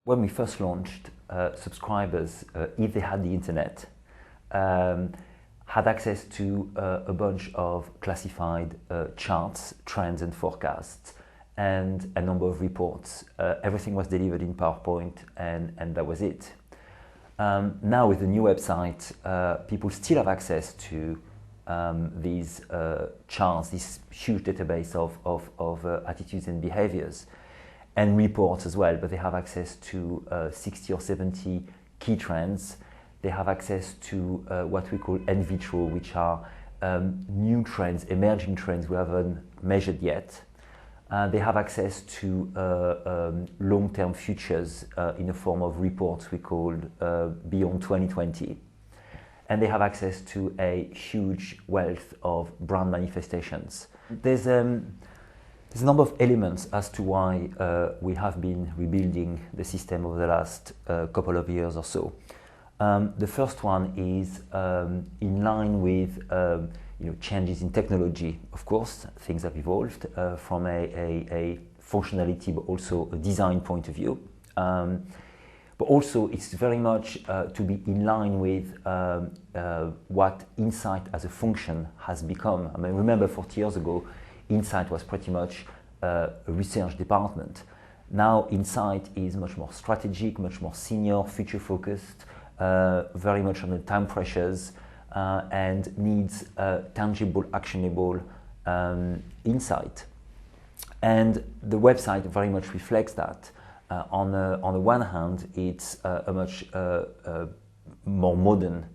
When we first launched, subscribers, if they had the internet, had access to a bunch of classified charts, trends and forecasts, and a number of reports. Everything was delivered in PowerPoint, and that was it. Now with the new website, people still have access to these charts, this huge database of attitudes and behaviors, and reports as well, but they have access to 60 or 70 key trends. They have access to what we call nVision, which are new trends, emerging trends we haven't measured yet. They have access to long-term futures in the form of reports we called Beyond 2020. And they have access to a huge wealth of brand manifestations. There's a number of elements as to why we have been rebuilding the system over the last couple of years or so. The first one is in line with changes in technology. Of course, things have evolved from a functionality, but also a design point of view. But also, it's very much to be in line with what Insight as a function has become. I mean, remember 40 years ago, Insight was pretty much a research department. Now, Insight is much more strategic, much more senior, future-focused, very much under time pressures, and needs tangible, actionable insight. And the website very much reflects that. On the one hand, it's a much more modern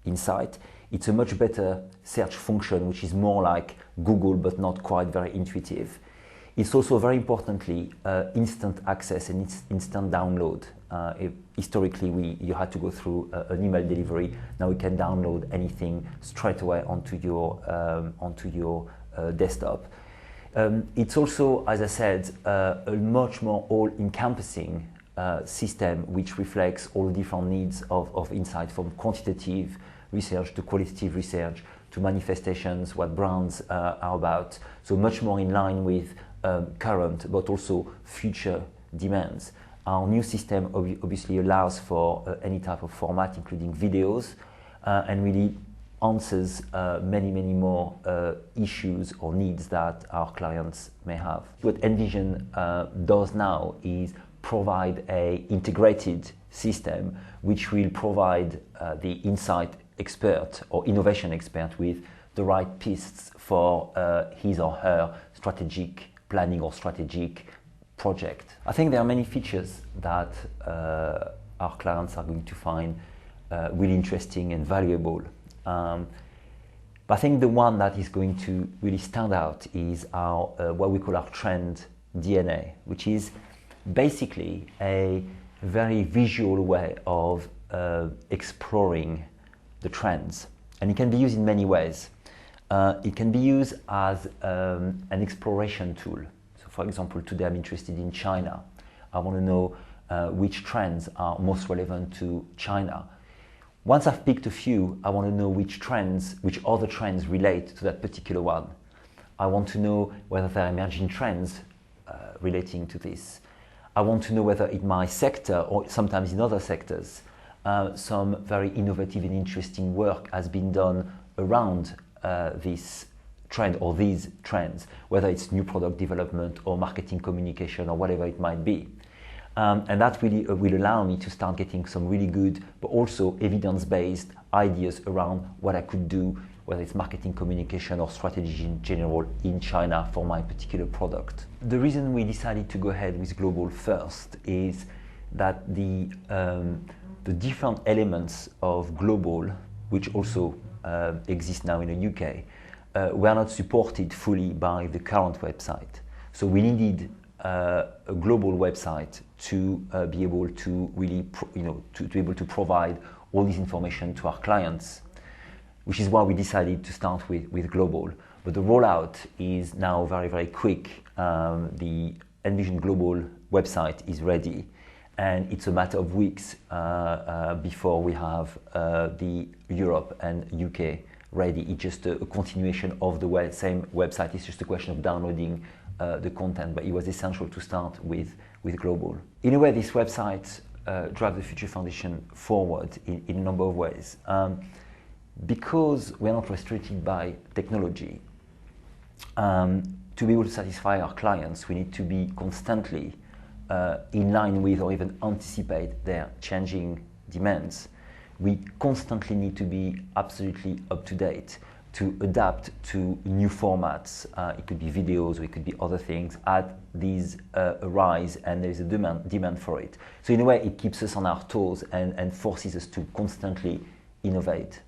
Insight. It's a much better search function, which is more like Google, but not quite very intuitive. It's also, very importantly, instant access and instant download. Historically, you had to go through an email delivery. Now you can download anything straight away onto your desktop. It's also, as I said, a much more all-encompassing system which reflects all the different needs of Insight, from quantitative research to qualitative research to manifestations, what brands are about. So much more in line with current but also future demands. Our new system obviously allows for any type of format, including videos, and really answers many more issues or needs that our clients may have. What nVision does now is provide an integrated system which will provide the insight expert or innovation expert with the right pieces for his or her strategic planning or strategic project. I think there are many features that our clients are going to find really interesting and valuable. But I think the one that is going to really stand out is our what we call our trend DNA, which is basically a very visual way of exploring the trends. And it can be used in many ways. It can be used as an exploration tool. So for example, today I'm interested in China. I want to know which trends are most relevant to China. Once I've picked a few, I want to know which other trends relate to that particular one. I want to know whether there are emerging trends relating to this. I want to know whether in my sector or sometimes in other sectors, some very innovative and interesting work has been done around this trend or these trends, whether it's new product development or marketing communication or whatever it might be. And that really will allow me to start getting some really good, but also evidence-based ideas around what I could do, whether it's marketing communication or strategy in general in China for my particular product. The reason we decided to go ahead with global first is that the different elements of global, which also exist now in the UK, were not supported fully by the current website. So we needed a global website to be able to really, to be able to provide all this information to our clients, which is why we decided to start with global. But the rollout is now very quick. The nVision Global website is ready, and it's a matter of weeks before we have the Europe and UK ready. It's just a continuation of the same website. It's just a question of downloading the content, but it was essential to start with global. In a way, this website drives the Future Foundation forward in a number of ways. Because we're not restricted by technology, to be able to satisfy our clients, we need to be constantly in line with or even anticipate their changing demands. We constantly need to be absolutely up to date, to adapt to new formats. It could be videos, or it could be other things. As these arise and there is a demand for it. So in a way, it keeps us on our toes and forces us to constantly innovate.